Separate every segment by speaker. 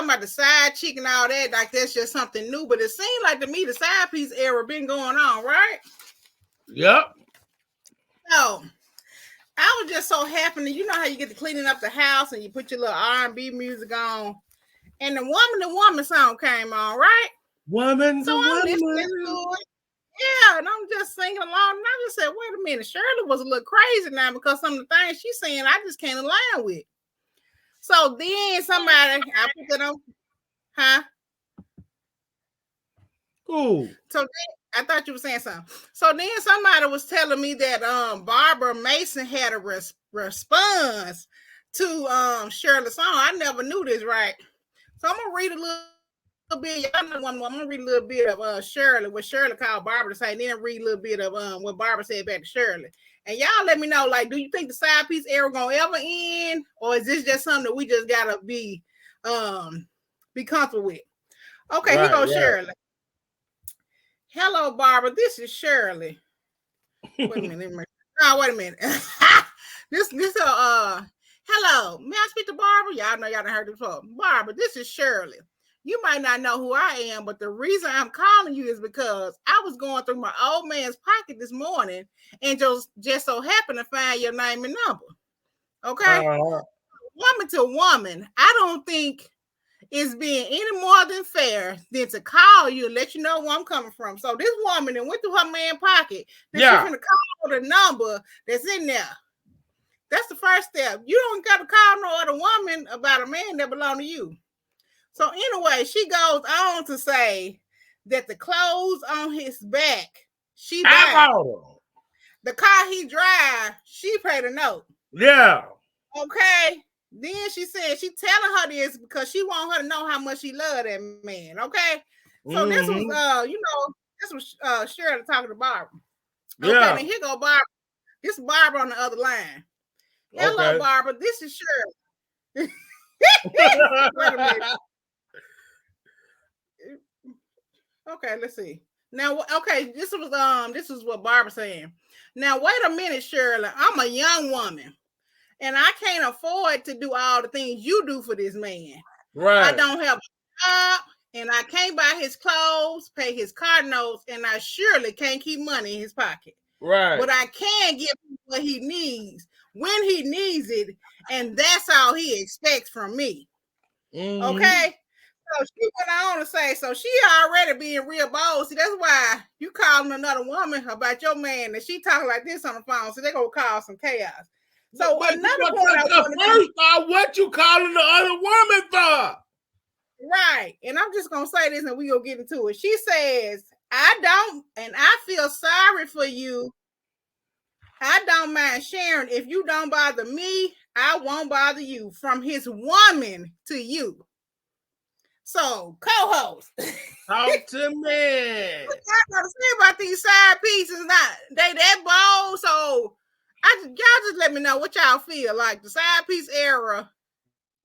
Speaker 1: about the side chick and all that, like that's just something new. But it seemed like to me the side piece era been going on, right?
Speaker 2: Yep.
Speaker 1: So I was just so happy. You know how you get to cleaning up the house and you put your little R&B music on, and the woman song came on, right?
Speaker 2: Woman,
Speaker 1: so I'm listening to it. Yeah, and I'm just singing along, and I just said, wait a minute, Shirley was a little crazy now because some of the things she's saying I just can't align with. So then somebody, I put that on, huh?
Speaker 2: Ooh.
Speaker 1: So then, I thought you were saying something. So then somebody was telling me that Barbara Mason had a response to Shirley's song. I never knew this, right? So I'm gonna read a little bit. I'm gonna read a little bit of Shirley, what Shirley called Barbara to say, and then read a little bit of what Barbara said back to Shirley. And y'all let me know, like, do you think the side piece era gonna ever end, or is this just something that we just gotta be comfortable with? Okay, right, here goes Shirley. Hello, Barbara. This is Shirley. Wait a minute. Wait a minute. Hello. May I speak to Barbara? Y'all know y'all done heard this before. Barbara, this is Shirley. You might not know who I am, but the reason I'm calling you is because I was going through my old man's pocket this morning and just so happened to find your name and number. Okay? Woman to woman, I don't think it's being any more than fair than to call you and let you know where I'm coming from. So this woman that went through her man's pocket, she's going to call the number that's in there. That's the first step. You don't got to call no other woman about a man that belongs to you. So anyway, she goes on to say that the clothes on his back, she bought. The car he drive, she paid a note.
Speaker 2: Yeah. Okay.
Speaker 1: Then she said she telling her this because she want her to know how much she love that man. Okay. So this was this was Shirley talking to Barbara. Okay, yeah. And here go Barbara. This is Barbara on the other line. Hello, Barbara. This is Shirley. Wait a minute. Okay, let's see. Now, okay, this was what Barbara saying. Now, wait a minute, Shirley. I'm a young woman, and I can't afford to do all the things you do for this man. Right. I don't have a job, and I can't buy his clothes, pay his car notes, and I surely can't keep money in his pocket. Right. But I can give him what he needs when he needs it, and that's all he expects from me. Okay. So she went on to say, so she already being real bold. See, that's why you calling another woman about your man, and she talking like this on the phone. So they're gonna cause some chaos. So but another point I want to
Speaker 2: what you calling the other woman for?
Speaker 1: Right. And I'm just gonna say this and we gonna get into it. She says, I don't, and I feel sorry for you. I don't mind sharing. If you don't bother me, I won't bother you. From his woman to you. So, co-host,
Speaker 2: talk to me.
Speaker 1: What y'all gotta say about these side pieces? Not they that bold. So, y'all just let me know what y'all feel like. The side piece era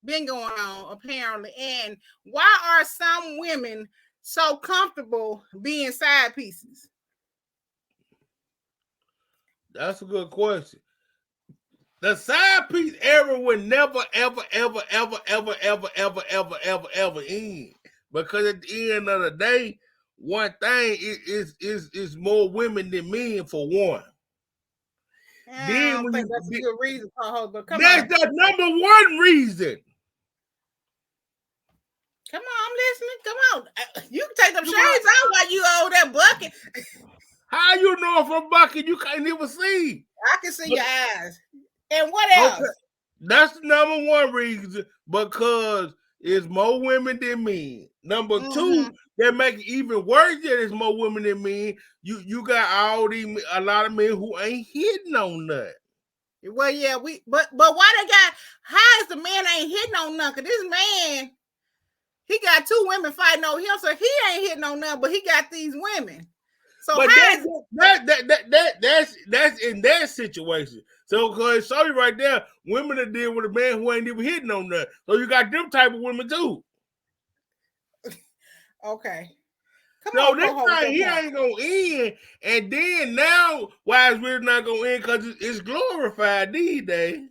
Speaker 1: been going on apparently, and why are some women so comfortable being side pieces?
Speaker 2: That's a good question. The side piece era will never, ever, ever, ever, ever, ever, ever, ever, ever, ever end. Because at the end of the day, one thing is more women than men for one.
Speaker 1: I don't think that's a good reason, but come
Speaker 2: on. That's the number one reason.
Speaker 1: Come on, I'm listening. Come on. You can take them shades out while you over there bucking.
Speaker 2: How you know if I'm bucking? You can't even see.
Speaker 1: I can see your eyes. And what else? Okay.
Speaker 2: That's the number one reason, because it's more women than men. Number two, that make it even worse that it's more women than men. You got a lot of men who ain't hitting on nothing.
Speaker 1: Well, yeah, but why they got, how is the man ain't hitting on nothing? This man, he got two women fighting over him, so he ain't hitting on nothing, but he got these women. So
Speaker 2: but that's in that situation. So because show you right there, women are dealing with a man who ain't even hitting on nothing. So you got them type of women too.
Speaker 1: Okay.
Speaker 2: So this time he ain't gonna end, and then now why it's really not gonna end? Because it's glorified these days.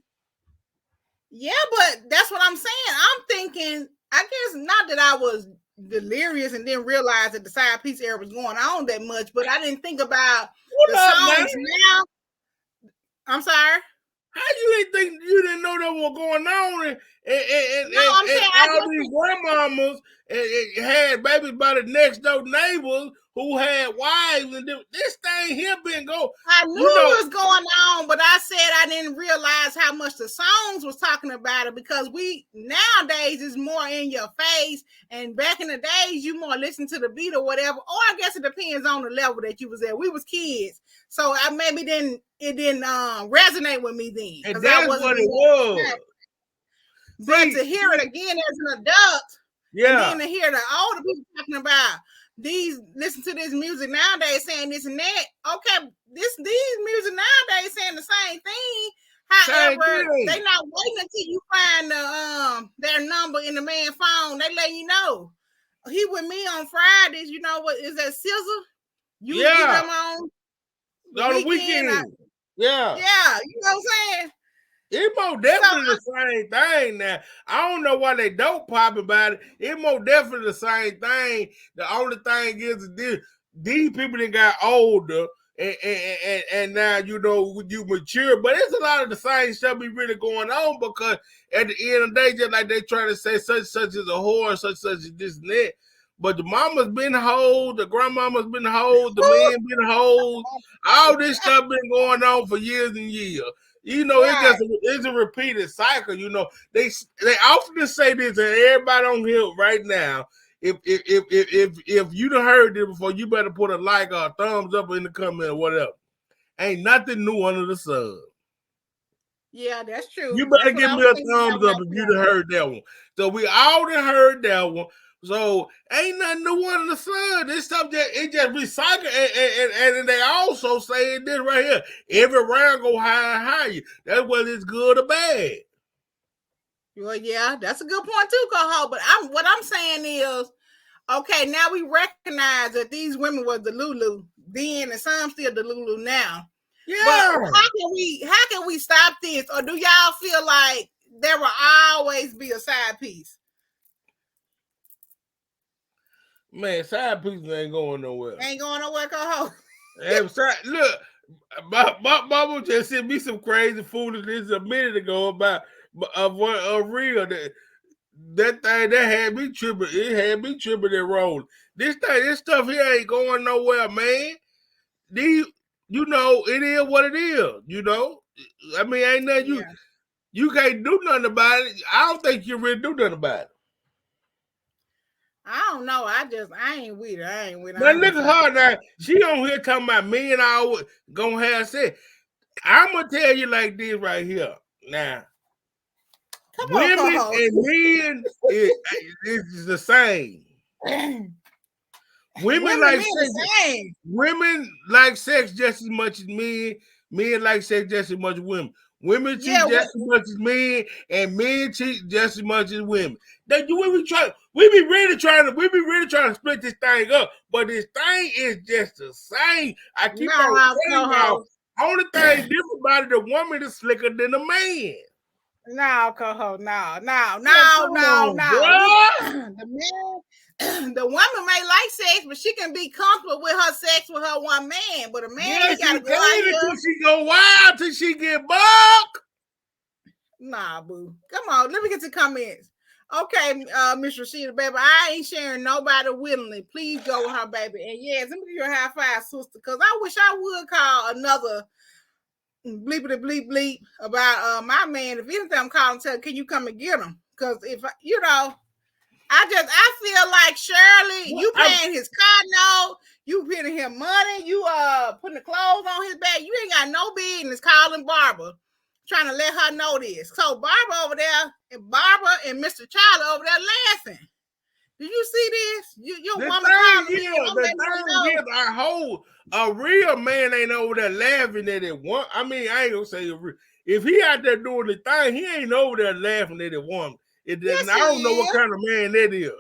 Speaker 1: Yeah, but that's what I'm saying. I'm thinking I guess not that I was delirious and didn't realize that the Sidepiece era was going on that much, but I didn't think about the songs now. I'm sorry.
Speaker 2: How you didn't think you didn't know that was going on? And all these grandmamas and had babies by the next door neighbors who had wives, and this thing here been going.
Speaker 1: I knew it was going on, but I said I didn't realize how much the songs was talking about it, because we nowadays is more in your face, and back in the days you more listen to the beat or whatever. Or I guess it depends on the level that you was at. We was kids, so I maybe didn't resonate with me then.
Speaker 2: And that's what it was.
Speaker 1: But to hear it again as an adult, and then to hear the older people talking about listen to this music nowadays saying this and that. Okay, these music nowadays saying the same thing. However, they not waiting until you find their number in the man's phone. They let you know. He with me on Fridays. You know what is that Scissor? You get them on
Speaker 2: the weekend.
Speaker 1: Yeah, you know what I'm saying?
Speaker 2: It's more definitely the same thing now. I don't know why they don't pop about it. It's more definitely the same thing. The only thing is these people that got older and now, you know, you mature. But it's a lot of the same stuff be really going on, because at the end of the day, just like they trying to say such is a whore, such as this and that. But the mama's been hoes, the grandmama's been hoes, the man been hoes. All this stuff been going on for years and years. You know, it's a repeated cycle. You know, they often say this, and everybody on here right now, if you done heard it before, you better put a like or a thumbs up in the comment or whatever. Ain't nothing new under the sun.
Speaker 1: Yeah, that's true.
Speaker 2: You better give me a thumbs up if you done heard that one. So we all done heard that one. So ain't nothing new under the sun. This stuff it just recycle, and they also saying this right here. Every round go higher and higher. That's whether it's good or bad.
Speaker 1: Well, yeah, that's a good point too, Coho. But what I'm saying is, okay, now we recognize that these women were the Lulu then, and some still the Lulu now.
Speaker 2: Yeah.
Speaker 1: But how can we stop this? Or do y'all feel like there will always be a side piece?
Speaker 2: Man, side pieces ain't going nowhere.
Speaker 1: Ain't going nowhere, Coho.
Speaker 2: Look, my mama just sent me some crazy foolishness a minute ago about a reel that thing that had me tripping. It had me tripping and rolling. This stuff here ain't going nowhere, man. You know, it is what it is. You know, I mean, ain't nothing you can't do nothing about it. I don't think you really do nothing about it.
Speaker 1: I don't know. I ain't with her. I ain't with her.
Speaker 2: Now look at her now. She on here talking about me and I gonna have sex. I'm gonna tell you like this right here. Now, women and men is the same. Women like sex. Women like sex just as much as men. Men like sex just as much as women. Women cheat just as much as men, and men cheat just as much as women. We be really trying to split this thing up, but this thing is just the same. I keep on saying y'all. Only thing different about it, the woman is slicker than the man.
Speaker 1: No, Coho, no. The woman may like sex, but she can be comfortable with her sex with her one man. But a man, he gotta go out here.
Speaker 2: She go wild till she get buck.
Speaker 1: Nah, boo. Come on, let me get to comments. Okay, Miss Rashida, baby, I ain't sharing nobody willingly. Please go with her, baby. And yes, let me give you a high five, sister, because I wish I would call another bleepity bleep bleep about my man. If anything, I'm calling and tell, can you come and get him? Because if you know, I feel like Shirley, you paying his car note, you paying him money, you putting the clothes on his back. You ain't got no business calling Barbara, trying to let her know this. So Barbara over there, and Barbara and Mr. Charlie over there laughing. Do you see this? Your woman calling me.
Speaker 2: A real man ain't over there laughing at it. I mean, I ain't gonna say if he out there doing the thing, he ain't over there laughing at it woman. I don't know what kind of man that is.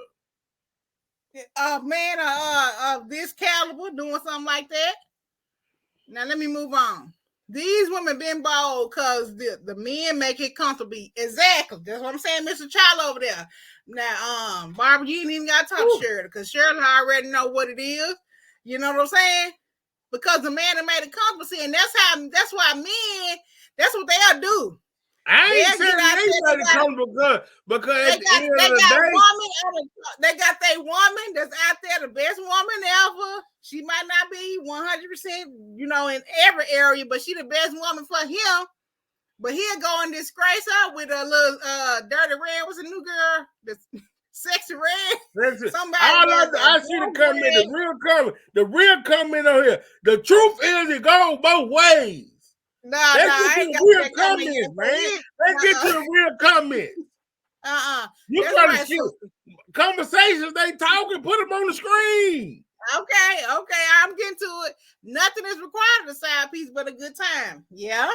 Speaker 1: A man of this caliber doing something like that. Now let me move on. These women been bold because the men make it comfortable. Exactly. That's what I'm saying, Mr. Child over there. Now, Barbara, you ain't even got to talk to Shirley because Shirley already know what it is. You know what I'm saying? Because the man that made it comfortable, and that's why men, that's what they'll do.
Speaker 2: I ain't saying anybody comfortable because at the end of the day,
Speaker 1: they got their woman that's out there, the best woman ever. She might not be 100%, in every area, but she the best woman for him. But he'll go and disgrace her with a little dirty red. What's a new girl? The sexy red.
Speaker 2: Somebody I see the comment, the real comment on here. The truth is it goes both ways.
Speaker 1: I ain't got
Speaker 2: real comments, man. Let's get to the real comments. You trying to shoot conversations they talking, put them on the screen.
Speaker 1: Okay, I'm getting to it. Nothing is required of a side piece but a good time. Yeah.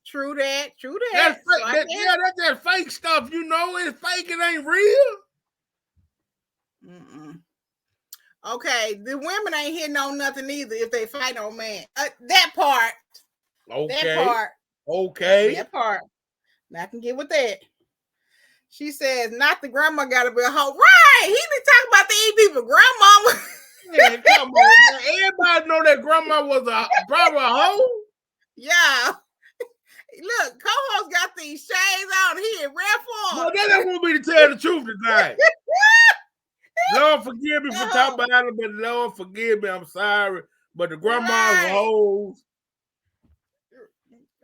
Speaker 1: True that.
Speaker 2: That's that fake stuff, it's fake, it ain't real.
Speaker 1: Okay, the women ain't hitting on nothing either if they fight on man. That part.
Speaker 2: Okay.
Speaker 1: That part. I can get with that. She says, not the grandma gotta be a hoe. Right. He be talking about the people grandmama.
Speaker 2: Man, come on, man. Everybody know that grandma was probably a hoe.
Speaker 1: Yeah. Look, co-host got these shades on here in red form.
Speaker 2: Well, that don't want me to tell the truth tonight. Lord forgive me for talking about it, but Lord forgive me, I'm sorry. But the grandma's hoes.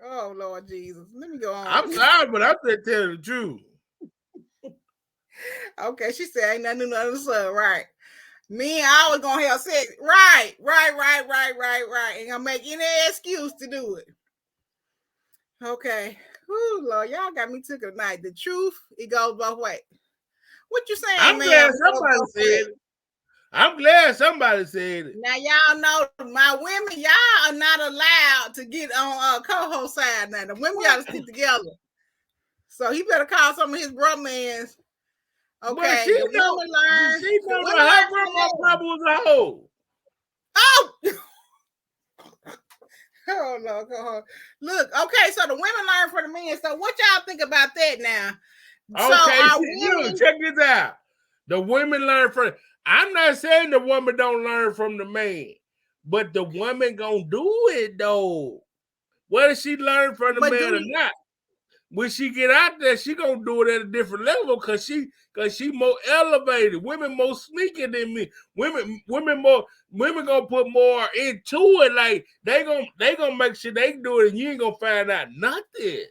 Speaker 1: Oh, Lord Jesus. Let me go on.
Speaker 2: I'm sorry, but I'm just telling the truth.
Speaker 1: Okay, she said ain't nothing under the sun, right? Me, I was gonna have sex. Right. Ain't gonna make any excuse to do it. Okay. Ooh, Lord, y'all got me took tonight. The truth, it goes both ways. What you saying,
Speaker 2: I'm glad somebody said it. I'm glad somebody said it.
Speaker 1: Now, y'all know my women, y'all are not allowed to get on co-host side now. The women got to stick together. So he better call some of his bromans. Okay,
Speaker 2: she know that her grandma probably was a hoe.
Speaker 1: Oh! Oh, no, go on. Look, okay, so the women learn from the men. So what y'all think about that now?
Speaker 2: Okay, check this out. The women learn from I'm not saying the woman don't learn from the man, but the woman gonna do it though. Whether she learn from the man or not, when she get out there, she gonna do it at a different level because she more elevated. Women more sneaky than me. Women gonna put more into it. Like they gonna make sure they do it, and you ain't gonna find out nothing.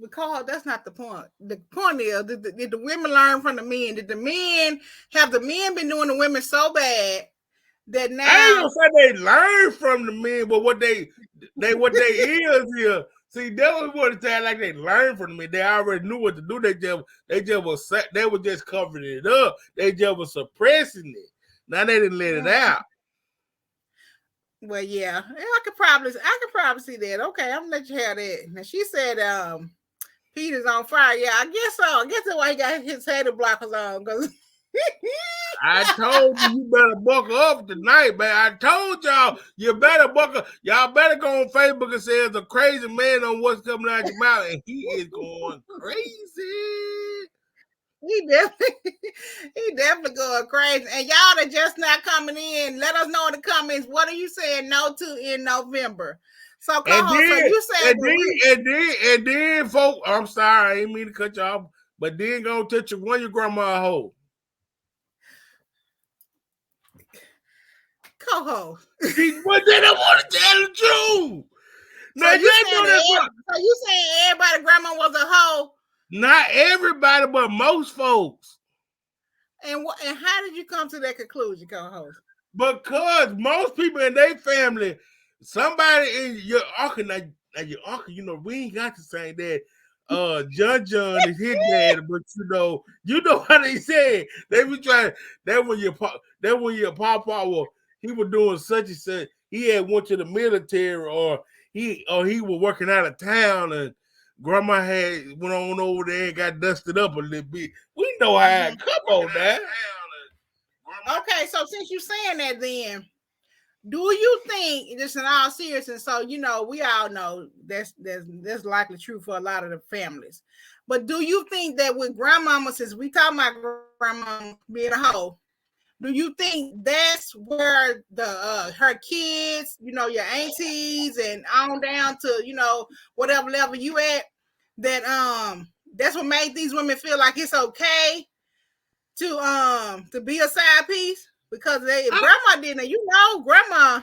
Speaker 1: Because that's not the point. The point is, did the women learn from the men? Did the men been doing the women so bad that now?
Speaker 2: I ain't gonna say they learn from the men, but what they is here. See, that was what it sounded like they learned from the men. They already knew what to do. They were just covering it up. They just were suppressing it. Now they didn't let it out.
Speaker 1: Well, yeah, I could probably see that. Okay, I'm gonna let you have that. Now she said, Peter's on fire. Yeah, I guess so. I guess that's why he got his head blockers on. Because
Speaker 2: I told you better buckle up tonight, man. I told y'all you better buckle. Y'all better go on Facebook and say there's a crazy man on what's coming out your mouth, and he is going crazy.
Speaker 1: He definitely going crazy. And y'all that just not coming in, let us know in the comments, what are you saying no to in November? So, you said
Speaker 2: and then, folks, I'm sorry, I didn't mean to cut you off, but then go touch one of your grandma hoe.
Speaker 1: Co-host.
Speaker 2: But then I want to tell the truth.
Speaker 1: So you saying everybody grandma was a hoe?
Speaker 2: Not everybody, but most folks.
Speaker 1: And how did you come to that conclusion, co-host?
Speaker 2: Because most people in their family, somebody in your uncle, now your uncle, we ain't got to say that. John is his dad, but you know how they say it. They be trying. That when your papa was, he was doing such and such. He had went to the military, or he was working out of town, and grandma had went on over there and got dusted up a little bit. We know how. Come on, now.
Speaker 1: Okay, so since you saying that, then Do you think, just in all seriousness, so we all know that's likely true for a lot of the families. But do you think that with grandmama, since we talking about grandma being a hoe, do you think that's where the her kids, your aunties and on down to whatever level you at, that that's what made these women feel like it's okay to be a side piece? Because if grandma didn't, grandma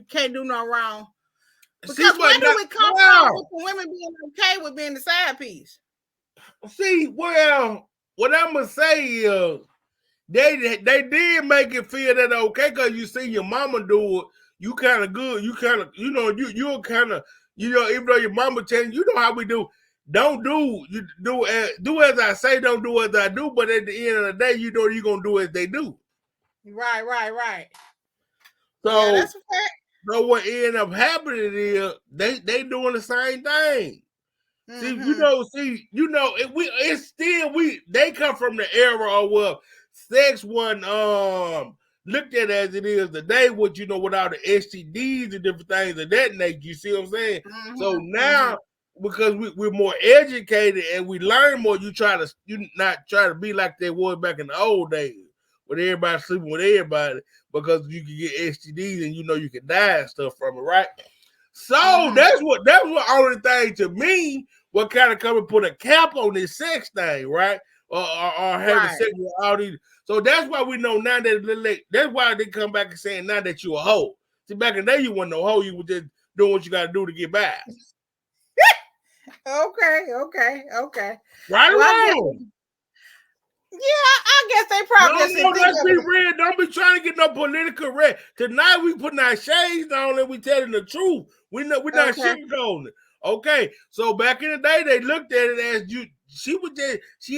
Speaker 1: can't do no wrong. Because where do it come from with the women being okay with being the side piece?
Speaker 2: See, well, what I'm gonna say is they did make it feel that okay, because you see your mama do it, you kind of good, you kind of you're kind of even though your mama telling you know how we do. Don't do as I say, don't do as I do. But at the end of the day, you're gonna do as they do.
Speaker 1: Right.
Speaker 2: So, yeah, that's a fact. So what ended up happening is they doing the same thing. Mm-hmm. They come from the era of sex wasn't looked at as it is today, with with all the STDs and different things of that nature. You see what I'm saying? Mm-hmm. So now, because we're more educated and we learn more, you not try to be like they was back in the old days, with everybody sleeping with everybody, because you can get STDs and you can die and stuff from it, right? So that's what only thing to me what kind of come and put a cap on this sex thing, right? Or having sex with all these. So that's why we know now that's why they come back and saying now that you a hoe. See, back in the day you wasn't no hoe, you were just doing what you got to do to get by.
Speaker 1: Okay.
Speaker 2: Right or wrong?
Speaker 1: Yeah, I guess they probably.
Speaker 2: No, let's be real. Don't be trying to get no political correct. Tonight we putting our shades on and we telling the truth. We're not sugarcoating it. Okay, so back in the day they looked at it as she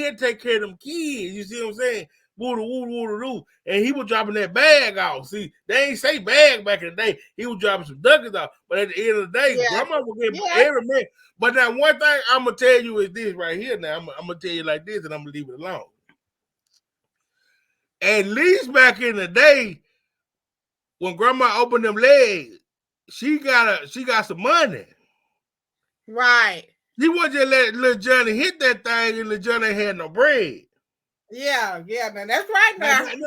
Speaker 2: had to take care of them kids. You see what I'm saying? Woo, and he was dropping that bag off. See, they ain't say bag back in the day. He was dropping some ducats off. But at the end of the day, grandma was getting every man. But now one thing I'm gonna tell you is this right here. Now I'm gonna tell you like this, and I'm gonna leave it alone. At least back in the day, when grandma opened them legs, she got some money.
Speaker 1: Right.
Speaker 2: She wasn't just let little Johnny hit that thing and little Johnny had no bread.
Speaker 1: Yeah, man, that's right now.
Speaker 2: That's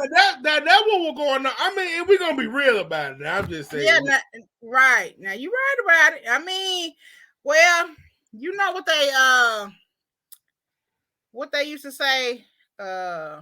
Speaker 2: what we're going on. I mean, if we're gonna be real about it, now, I'm just saying.
Speaker 1: Yeah, right. Now you're right about it. I mean, well, you know what they used to say, I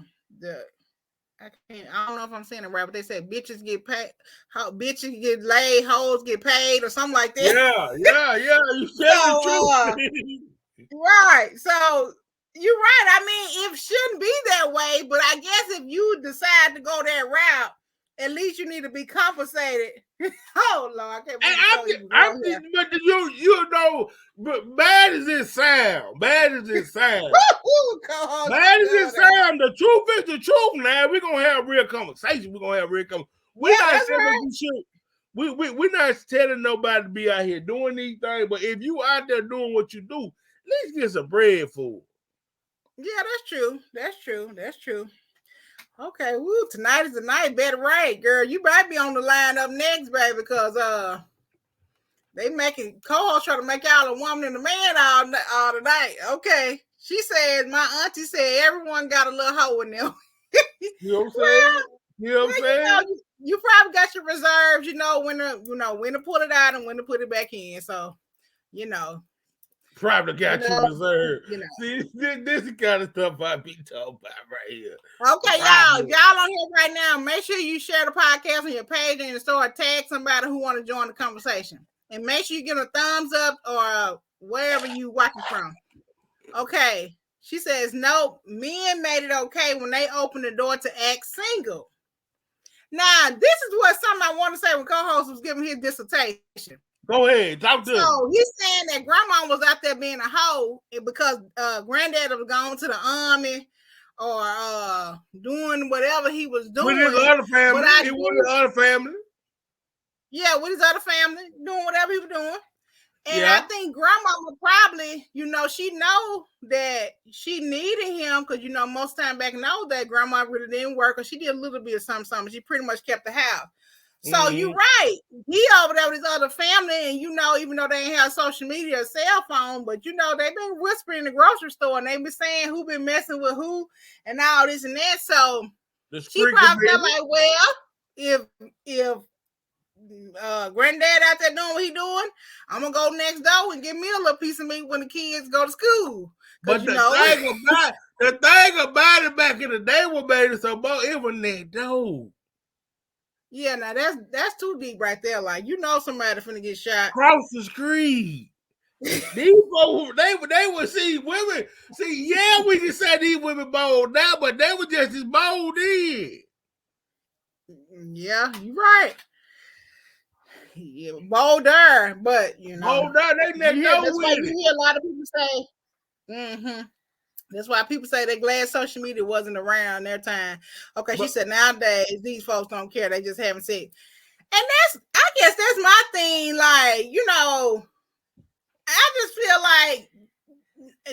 Speaker 1: don't know if I'm saying it right, but they said bitches get paid, bitches get laid, hoes get paid, or something like that.
Speaker 2: Yeah. You said the truth.
Speaker 1: Right. So you're right. I mean, it shouldn't be that way, but I guess if you decide to go that route, at least you need to be compensated. Oh Lord, I can't believe
Speaker 2: but bad as it sound. Bad as it sound. The truth is the truth. Now we're gonna have real conversation. We're not telling nobody to be out here doing these things, but if you out there doing what you do, let's get some bread for it.
Speaker 1: Yeah, that's true. Okay, tonight is the night. Better right, girl. You might be on the line up next, baby, because they making co-hosts try to make y'all a woman and a man all tonight. Okay. She says, my auntie said everyone got a little hoe in them.
Speaker 2: You know what I'm saying?
Speaker 1: You probably got your reserves, when to pull it out and when to put it back in. So,
Speaker 2: probably got your reserve. See, this is the kind of stuff I be talking about right here.
Speaker 1: Okay, y'all on here right now, make sure you share the podcast on your page and start tag somebody who want to join the conversation. And make sure you give a thumbs up or wherever you watching from. Okay. She says, no, men made it okay when they opened the door to act single. Now, this is something I want to say when co-host was giving his dissertation.
Speaker 2: Go ahead, talk to him.
Speaker 1: So he's saying that grandma was out there being a hoe because granddad was going to the army or doing whatever he was doing.
Speaker 2: With his other family.
Speaker 1: Yeah, with his other family, doing whatever he was doing. And I think grandma probably, she know that she needed him because, most time back in the old day, grandma really didn't work or she did a little bit of something. She pretty much kept the house. So you're right. He over there with his other family, and even though they ain't have social media or cell phone, but they've been whispering in the grocery store, and they been saying who been messing with who and all this and that. So she probably felt like, well, if granddad out there doing what he doing, I'm gonna go next door and give me a little piece of meat when the kids go to school.
Speaker 2: But the thing about it back in the day was made it so it was next door.
Speaker 1: Yeah, now that's too deep right there. Like somebody finna get shot
Speaker 2: across the street. These folks, they would see women. See, yeah, we can say these women bold now, but they were just as bold then.
Speaker 1: Yeah, you're right. Yeah, bolder, but
Speaker 2: bolder. They never know.
Speaker 1: That's why you hear a lot of people say. That's why people say they're glad social media wasn't around their time. Okay, she said nowadays these folks don't care; they just having sex, and I guess that's my thing. Like I just feel like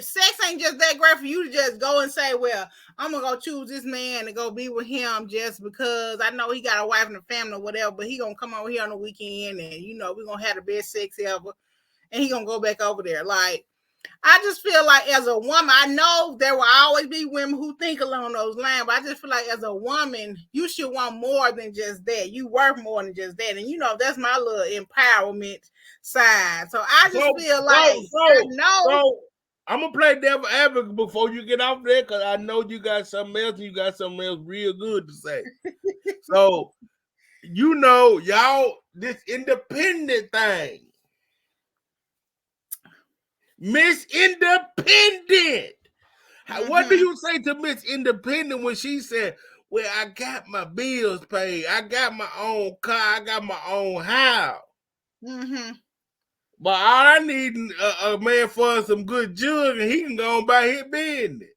Speaker 1: sex ain't just that great for you to just go and say, well, I'm gonna go choose this man and go be with him just because I know he got a wife and a family or whatever, but he gonna come over here on the weekend and we're gonna have the best sex ever, and he gonna go back over there. Like, I just feel like as a woman, I know there will always be women who think along those lines, but I just feel like as a woman, you should want more than just that. You worth more than just that. And that's my little empowerment side. So I just feel like I know.
Speaker 2: So I'm gonna play devil advocate before you get off there, because I know you got something else, and you got something else real good to say. So y'all, this independent thing. Miss Independent. What do you say to Miss Independent when she said, well, I got my bills paid, I got my own car, I got my own house. But all I need a man for some good judge, and he can go and buy his business.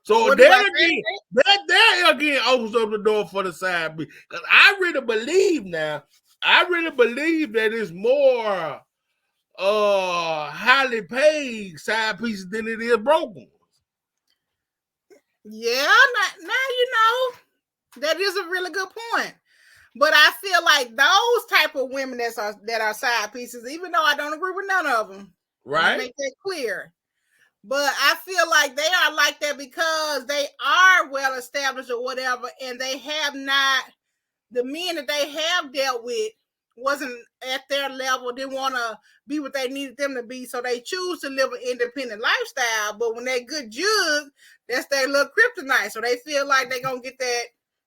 Speaker 2: So that again opens up the door for the side piece. Because I really believe that it's more highly paid side pieces than it is broken.
Speaker 1: Yeah, now that is a really good point. But I feel like those type of women that are side pieces, even though I don't agree with none of them,
Speaker 2: right?
Speaker 1: Make that clear. But I feel like they are like that because they are well established or whatever, and they have not, the men that they have dealt with wasn't at their level, didn't want to be what they needed them to be, so they choose to live an independent lifestyle. But when they good jug, that's their little kryptonite, so they feel like they're gonna get that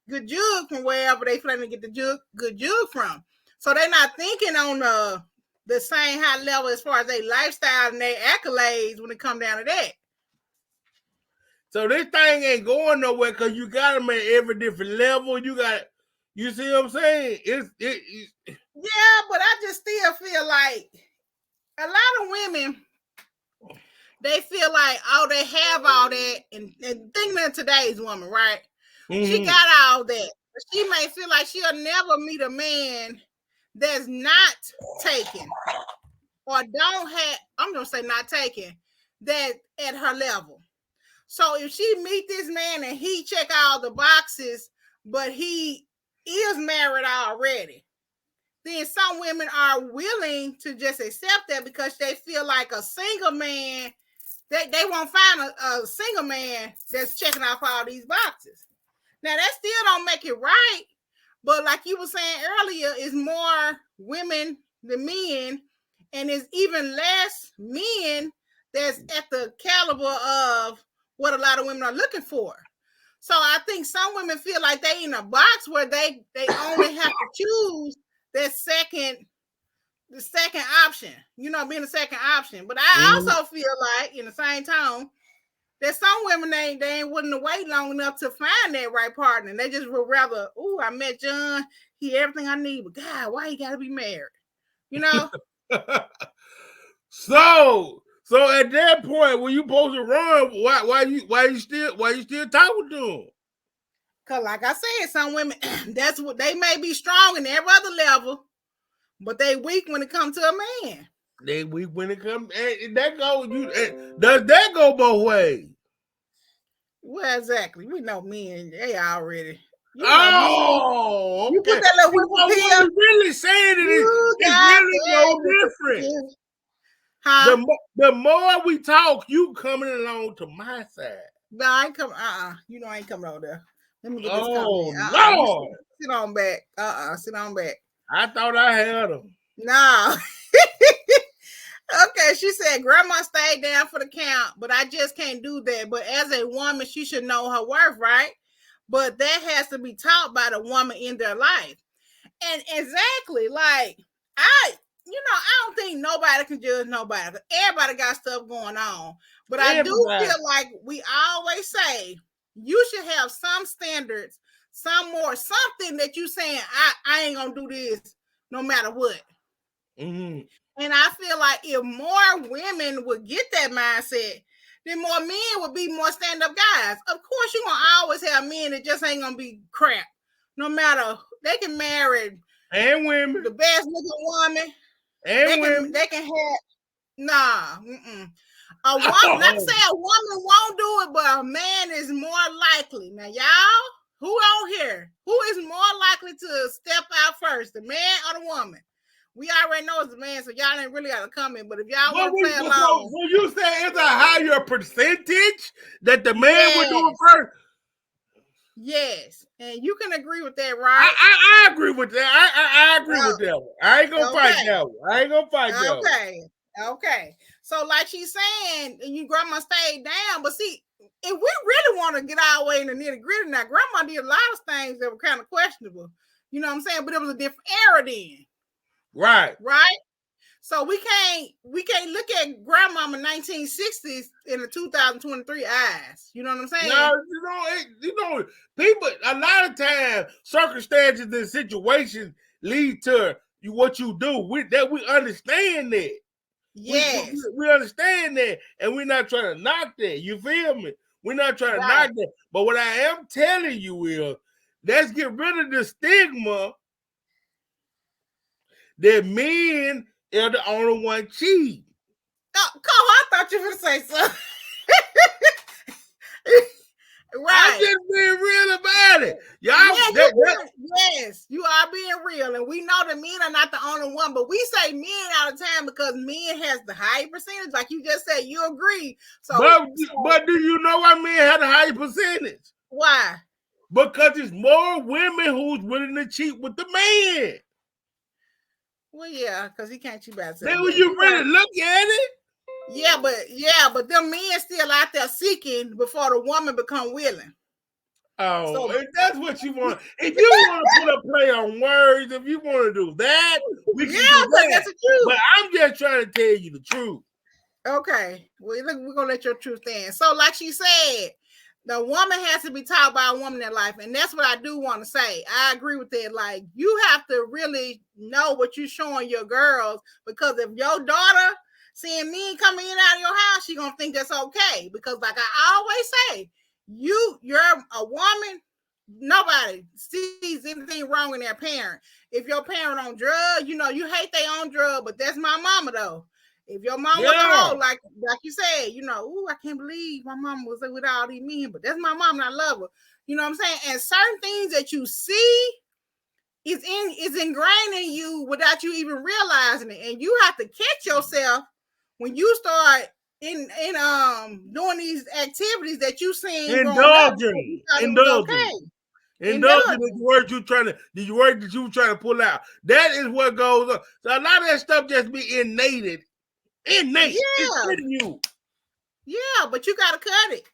Speaker 1: good jug from wherever they plan to get the good jug from. So they're not thinking on the same high level as far as their lifestyle and their accolades when it come down to that.
Speaker 2: So this thing ain't going nowhere because you got them at every different level. You see what I'm saying?
Speaker 1: Yeah, but I just still feel like a lot of women, they feel like, they have all that, and thinking of today's woman, right? She got all that, but she may feel like she'll never meet a man that's not taken or don't have, I'm gonna say not taken, that at her level. So if she meet this man and he check all the boxes, but he is married already, then some women are willing to just accept that because they feel like a single man, they won't find a single man that's checking off all these boxes. Now, that still don't make it right, but like you were saying earlier, it's more women than men, and it's even less men that's at the caliber of what a lot of women are looking for. So I think some women feel like they in a box where they only have to choose the second option, being the second option. But I also feel like, in the same tone, that some women they ain't willing to wait long enough to find that right partner. They just would rather, I met John, he everything I need, but God, why he gotta be married?
Speaker 2: So at that point, when you supposed to run, why you still talking to him?
Speaker 1: Cause like I said, some women, that's what they may be strong in every other level, but they weak when it comes to a man.
Speaker 2: They weak when it comes. Does that go both ways?
Speaker 1: Well, exactly. We know men, they already, You
Speaker 2: okay.
Speaker 1: put that little whipping
Speaker 2: What
Speaker 1: pill.
Speaker 2: we really saying it is, it's really no different.
Speaker 1: Huh?
Speaker 2: The more we talk, you coming along to my side.
Speaker 1: No, I ain't coming. You know I ain't coming over there. Let me get this
Speaker 2: Oh,
Speaker 1: comment.
Speaker 2: Lord.
Speaker 1: Sit on back. Sit on back.
Speaker 2: I thought I had them.
Speaker 1: No. Okay, she said grandma stayed down for the count, but I just can't do that. But as a woman, she should know her worth, right? But that has to be taught by the woman in their life. And exactly, like I don't think nobody can judge nobody. Everybody got stuff going on. But I do feel like we always say you should have some standards, something that you saying, I ain't gonna do this no matter what.
Speaker 2: Mm-hmm.
Speaker 1: And I feel like if more women would get that mindset, then more men would be more stand-up guys. Of course, you're gonna always have men that just ain't gonna be crap. No matter, they can marry
Speaker 2: and women,
Speaker 1: the best looking woman,
Speaker 2: and women.
Speaker 1: They can have a woman. Not to say a woman won't do it, but a man is more likely. Now, y'all, who on here? Who is more likely to step out first, the man or the woman? We already know it's the man, so y'all ain't really got to comment. But if y'all want to play along,
Speaker 2: when you say it's a higher percentage that the man would do it first.
Speaker 1: Yes, and you can agree with that, right?
Speaker 2: I agree with that. I agree with that one. I ain't gonna fight that one.
Speaker 1: Okay. So, like she's saying, and you grandma stayed down, but see, if we really want to get our way in the nitty gritty, now grandma did a lot of things that were kind of questionable. You know what I'm saying? But it was a different era then.
Speaker 2: Right.
Speaker 1: So we can't look at grandmama 1960s in the 2023 eyes. You know what I'm saying?
Speaker 2: No, you know, people a lot of times circumstances and situations lead to what you do. We understand that.
Speaker 1: Yes.
Speaker 2: We understand that, and we're not trying to knock that. You feel me? We're not trying to knock that. But what I am telling you is, let's get rid of the stigma that men are the only one cheating.
Speaker 1: Oh, Cole, I thought you were going to say something.
Speaker 2: I'm just being real about it.
Speaker 1: Yes, you are being real. And we know that men are not the only one, but we say men all the time because men has the high percentage. Like you just said, you agree.
Speaker 2: But do you know why men have a high percentage?
Speaker 1: Why?
Speaker 2: Because it's more women who's willing to cheat with the man.
Speaker 1: Well, yeah, because he can't cheat by himself.
Speaker 2: Then when you really look at it.
Speaker 1: Yeah, but them men still out there seeking before the woman become willing.
Speaker 2: Oh, if that's what you want. If you want to put a play on words, if you want to do that, we can do that. That's the truth. But I'm just trying to tell you the truth.
Speaker 1: Okay. Well, look, we're gonna let your truth stand. So, like she said, the woman has to be taught by a woman in life, and that's what I do want to say. I agree with that. Like, you have to really know what you're showing your girls, because if your daughter seeing men coming in and out of your house, she gonna think that's okay. Because, like I always say, you're a woman. Nobody sees anything wrong in their parent. If your parent on drugs, you know, you hate they on drugs, but that's my mama though. If your mom was old, like you said, you know, I can't believe my mom was with all these men, but that's my mom and I love her. You know what I'm saying? And certain things that you see is ingrained in you without you even realizing it. And you have to catch yourself when you start in doing these activities that you seen
Speaker 2: indulging the word you trying to pull out. That is what goes on. So a lot of that stuff just be innate. Innate. It's in you.
Speaker 1: Yeah, but you gotta cut it.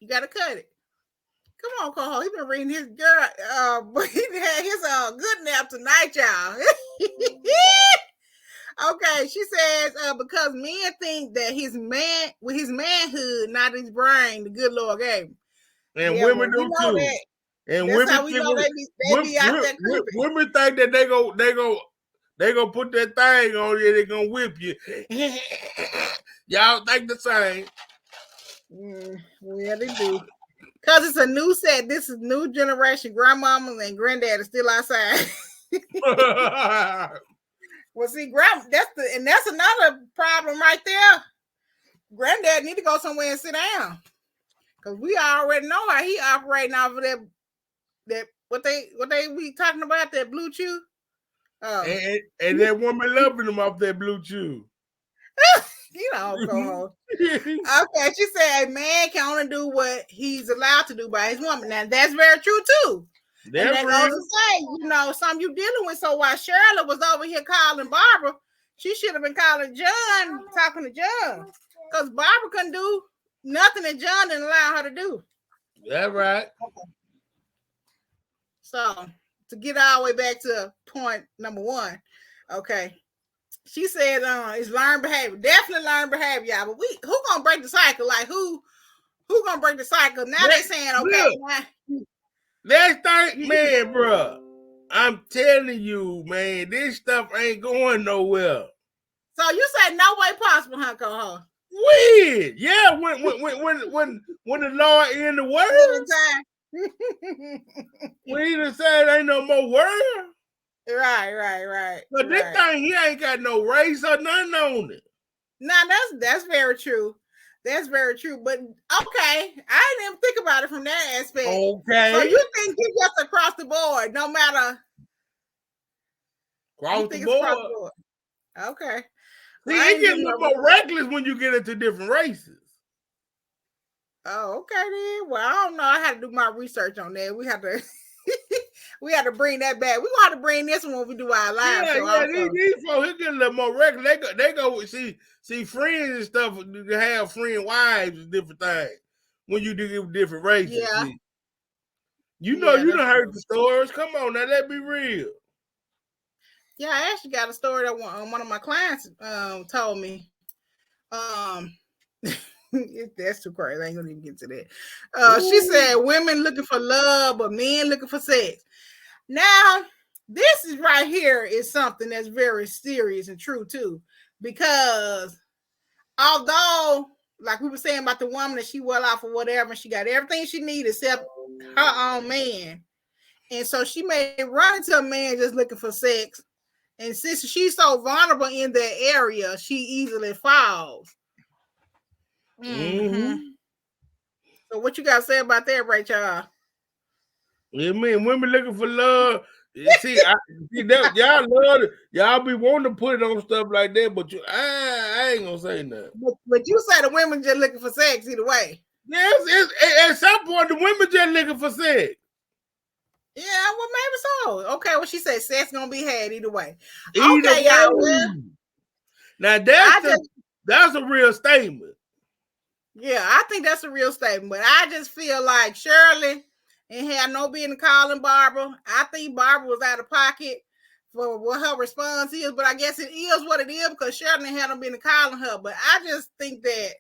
Speaker 1: Come on, Coho. He's been reading his girl. But he had his good nap tonight, y'all. Okay, she says because men think that his manhood, not his brain, the good Lord gave him.
Speaker 2: And women do too.
Speaker 1: That.
Speaker 2: And
Speaker 1: that's
Speaker 2: women
Speaker 1: how we know they be out there creeping.
Speaker 2: Women think that they go put that thing on you, they gonna whip you. Y'all think the same.
Speaker 1: Yeah, they do. Because it's a new set. This is new generation. Grandmamas and granddad are still outside. Well, see, that's another problem right there. Granddad need to go somewhere and sit down. Because we already know how he operating off of that What they we talking about, that Blue Chew?
Speaker 2: And that woman loving him off that Blue Chew.
Speaker 1: You know, co-host. Okay, she said a man can only do what he's allowed to do by his woman. Now that's very true too. And that goes to say, you know, something you dealing with. So while Shirley was over here calling Barbara, she should have been calling John, talking to John, because Barbara couldn't do nothing that John didn't allow her to do.
Speaker 2: That's right.
Speaker 1: Okay. So to get all the way back to point number one, okay. She said it's learned behavior. Definitely learned behavior, y'all. But who gonna break the cycle? Like who gonna break the cycle? Now they saying, okay.
Speaker 2: Let's start, man, bro. I'm telling you, man, this stuff ain't going nowhere.
Speaker 1: So you said no way possible, huh, co-host?
Speaker 2: Weird. Yeah, when the Lord in the world. We even said ain't no more world.
Speaker 1: Right.
Speaker 2: But this thing, he ain't got no race or nothing on it.
Speaker 1: Nah, that's very true. That's very true. But okay, I didn't even think about it from that aspect.
Speaker 2: Okay.
Speaker 1: So you think it's just across the board, no matter
Speaker 2: across the board.
Speaker 1: Okay.
Speaker 2: See, it gets a little more reckless when you get into different races.
Speaker 1: Oh, okay then. Well, I don't know. I had to do my research on that. We have to we had to bring that back. We're gonna have to bring this one when we do our live show.
Speaker 2: These folks get a little more regular. They go see friends and stuff. They have friend wives and different things when you do different races.
Speaker 1: Yeah.
Speaker 2: See. You know, you done heard the stories. Come on now, let's be real.
Speaker 1: Yeah, I actually got a story that one of my clients told me. That's too crazy. I ain't gonna even get to that. She said women looking for love, but men looking for sex. Now, this is right here is something that's very serious and true too, because although, like we were saying about the woman that she well off or whatever, and she got everything she needed except her own man, and so she may run into a man just looking for sex, and since she's so vulnerable in that area, she easily falls. Mm-hmm. So what you got to say about that, Rachel?
Speaker 2: I mean, women looking for love. See, y'all love it. Y'all be wanting to put it on stuff like that, but I ain't gonna say nothing.
Speaker 1: But you say the women just looking for sex either way.
Speaker 2: Yes, at some point the women just looking for sex.
Speaker 1: Yeah, well, maybe so. Okay, well, she said sex gonna be had either way.
Speaker 2: Either way. Y'all. Now that's a real statement.
Speaker 1: Yeah, I think that's a real statement. But I just feel like Shirley and had no business calling Barbara. I think Barbara was out of pocket for what her response is, but I guess it is what it is because Shirley had no business calling her. But I just think that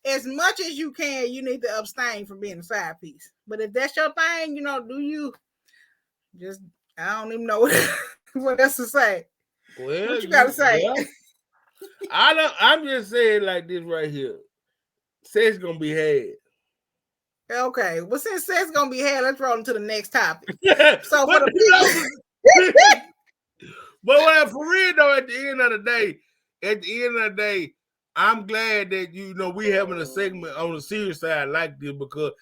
Speaker 1: as much as you can, you need to abstain from being a side piece. But if that's your thing, you know, do you just, I don't even know what else to say.
Speaker 2: Well,
Speaker 1: what you got to say?
Speaker 2: Yeah. I'm just saying like this right here. Sex gonna be had.
Speaker 1: Okay. Well, since sex gonna be had, let's roll into the next topic. So for the people.
Speaker 2: But for real though, at the end of the day, I'm glad that we having a segment on the serious side like this because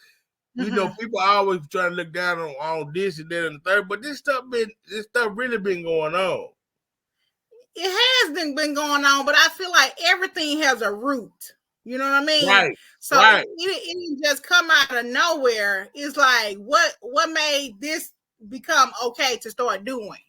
Speaker 2: people always trying to look down on this and that and the third, but this stuff really been going on.
Speaker 1: It has been going on, but I feel like everything has a root. You know what I mean?
Speaker 2: Right.
Speaker 1: So
Speaker 2: right.
Speaker 1: It didn't just come out of nowhere. It's like what made this become okay to start doing?